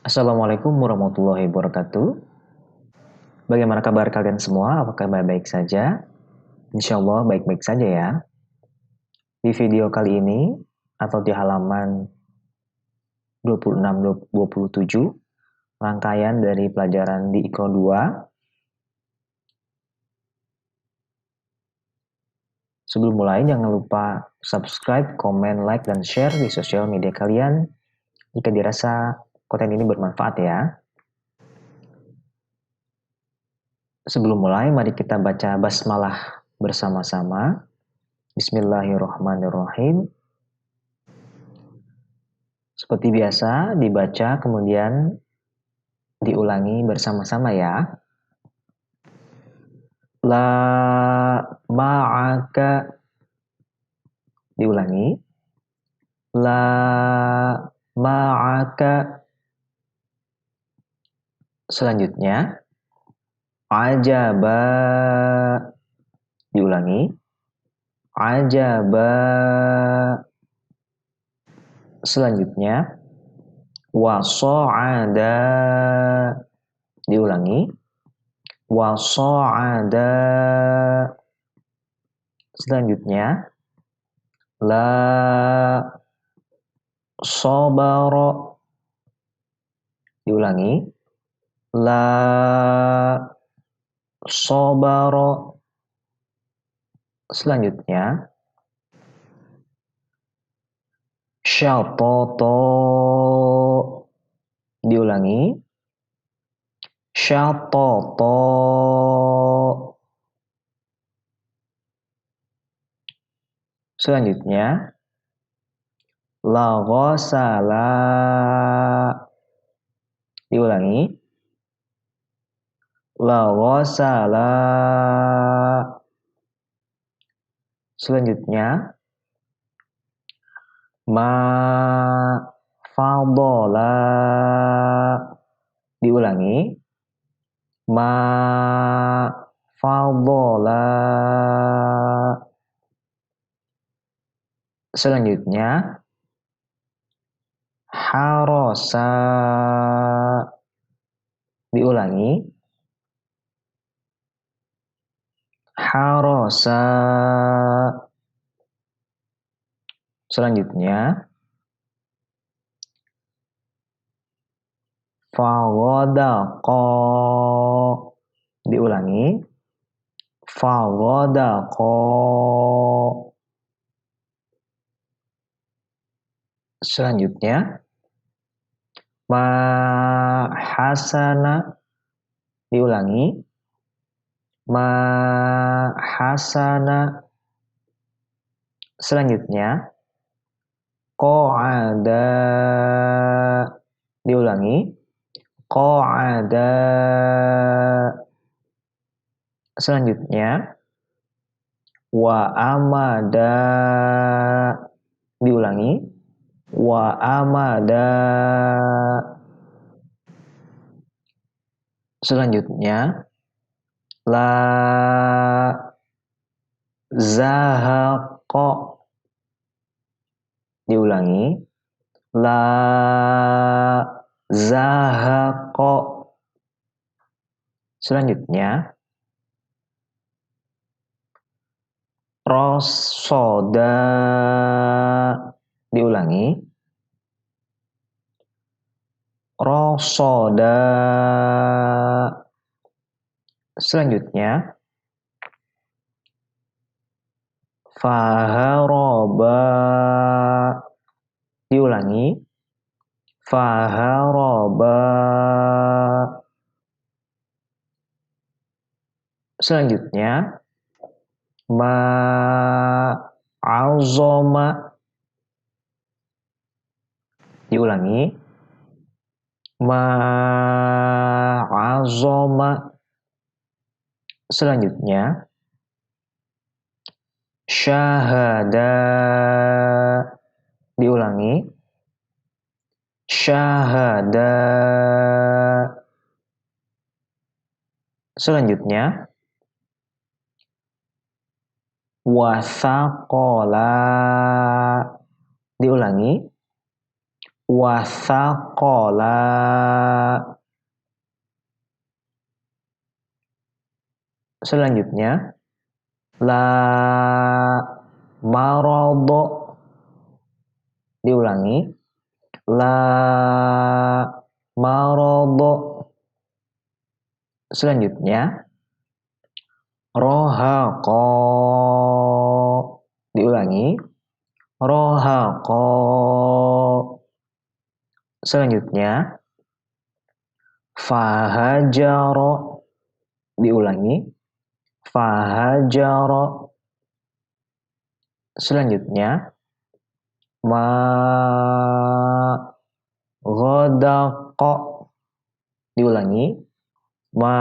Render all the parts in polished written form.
Assalamualaikum warahmatullahi wabarakatuh. Bagaimana kabar kalian semua? Apakah baik-baik saja? Insya Allah baik-baik saja ya. Di video kali ini, atau di halaman 26-27, rangkaian dari pelajaran di IKRO 2. Sebelum mulai, jangan lupa subscribe, komen, like, dan share di sosial media kalian jika dirasa konten ini bermanfaat ya. Sebelum mulai, mari kita baca basmalah bersama-sama. Bismillahirrahmanirrahim. Seperti biasa, dibaca kemudian diulangi bersama-sama ya. La ma'aka. Diulangi. La ma'aka. Selanjutnya, ajaba. Diulangi. Ajaba. Selanjutnya, waso'ada. Diulangi. Waso'ada. Selanjutnya, la sobaro. Diulangi. La sobaro. Selanjutnya, syatoto. Diulangi. Syatoto. Selanjutnya, laghosala. Diulangi. Laghosala. Selanjutnya, ma fadola. Diulangi. Ma fadola. Selanjutnya, harosa. Diulangi. Harosa. Selanjutnya, faghadaqa. Diulangi. Faghadaqa. Selanjutnya, ma hasana. Diulangi. Ma hasana. Selanjutnya, qa'ada. Diulangi. Qa'ada. Selanjutnya, wa amada. Diulangi. Wa amada. Selanjutnya, la zahaqa. Diulangi. La zahaqa. Selanjutnya, rosoda. Diulangi. Rosoda. Selanjutnya, faharoba. Diulangi. Faharoba. Selanjutnya, ma'azoma. Diulangi. Ma'azoma. Selanjutnya, syahada. Diulangi. Syahada. Selanjutnya, wasaqola. Diulangi. Wasaqola. Selanjutnya, la marodo. Diulangi, la marodo. Selanjutnya, rohaqo. Diulangi, rohaqo. Selanjutnya, fahajaro. Diulangi, fahajaro. Selanjutnya, ma ghadaqo. Diulangi, ma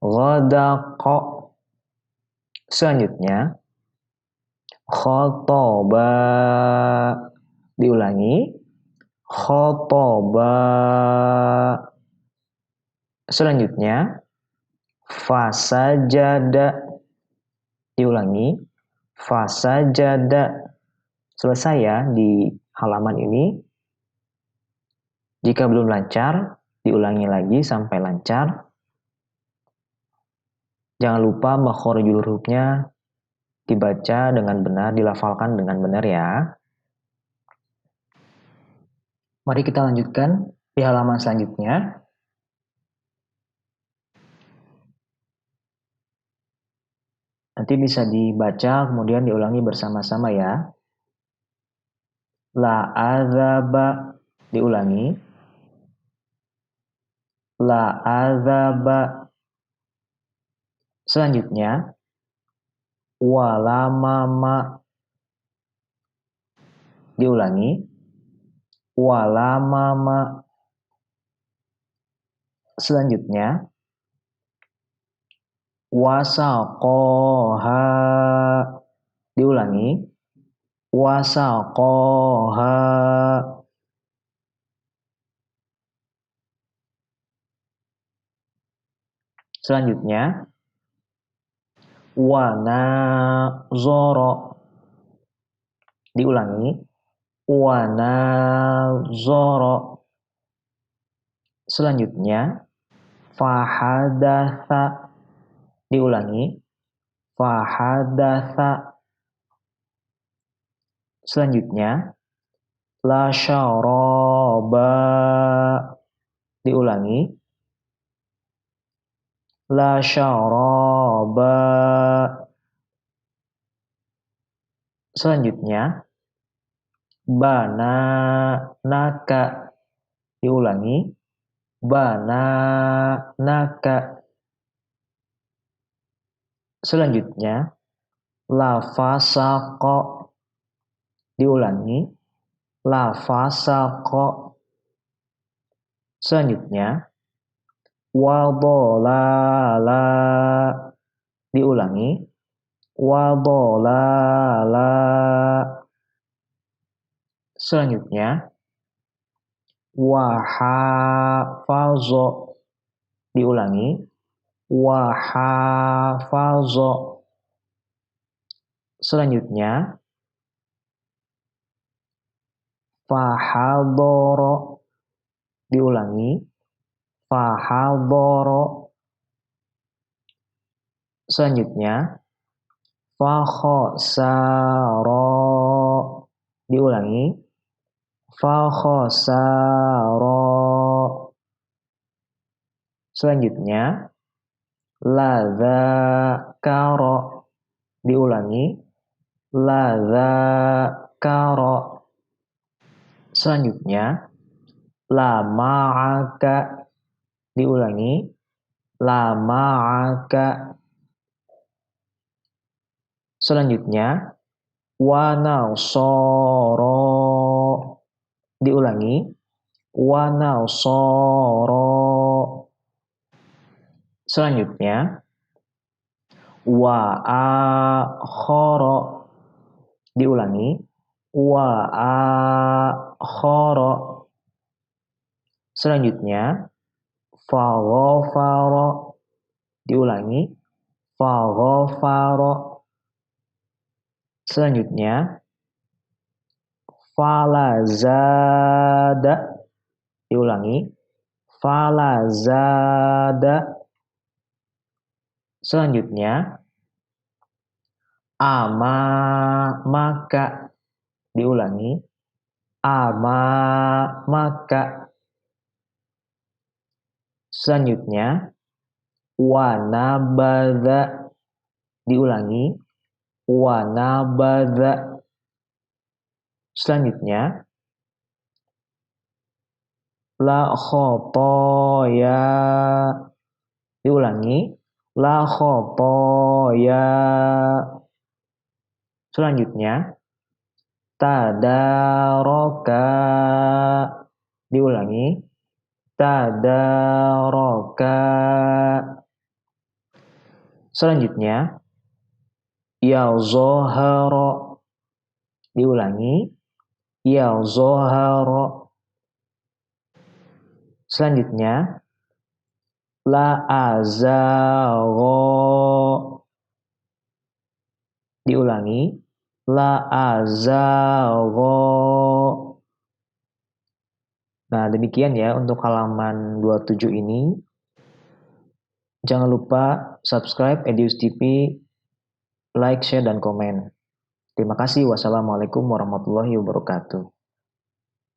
ghadaqo. Selanjutnya, khotoba. Diulangi, khotoba. Selanjutnya, fasajada. Diulangi, fasajada. Selesai ya di halaman ini. Jika belum lancar, diulangi lagi sampai lancar. Jangan lupa makhorijul hurufnya dibaca dengan benar, dilafalkan dengan benar ya. Mari kita lanjutkan di halaman selanjutnya. Nanti bisa dibaca, kemudian diulangi bersama-sama ya. La azaba. Diulangi, la azaba. Selanjutnya, walamama. Diulangi, walamama. Selanjutnya, wasaqoha. Diulangi, wasaqoha. Selanjutnya, wanazoro. Diulangi, wanazoro. Selanjutnya, fahadatha. Diulangi, fahadatha. Selanjutnya, la syaraba. Diulangi, la syaraba. Selanjutnya, bananaka. Diulangi, bananaka. Selanjutnya, lafasaqo. Diulangi, lafasaqo. Selanjutnya, wadolala. Diulangi, wadolala. Selanjutnya, wahafazo. Diulangi, wahafazo. Selanjutnya, fahadoro. Diulangi, fahadoro. Selanjutnya, fakhosaro. Diulangi, fakhosaro. Selanjutnya, ladzakaro. Diulangi, ladzakaro. Selanjutnya, la ma'aka. Diulangi, la ma'aka. Selanjutnya, wa nasoro. Diulangi, wa nasoro. Selanjutnya, wa akhoro. Diulangi, wa akhoro. Selanjutnya, faghafaro. Diulangi, faghafaro. Selanjutnya, falazada. Diulangi, falazada. Selanjutnya, maka. Diulangi, maka. Selanjutnya, wanabadha. Diulangi, wanabadha. Selanjutnya, la khotoya. Diulangi, la khotoya. Selanjutnya, tadaroka. Diulangi, tadaroka. Selanjutnya, yazoharo. Diulangi, yazoharo. Selanjutnya, la azagho. Diulangi, la azagho. Nah, demikian ya untuk halaman 27 ini. Jangan lupa subscribe Edius TV, like, share, dan komen. Terima kasih. Wassalamualaikum warahmatullahi wabarakatuh.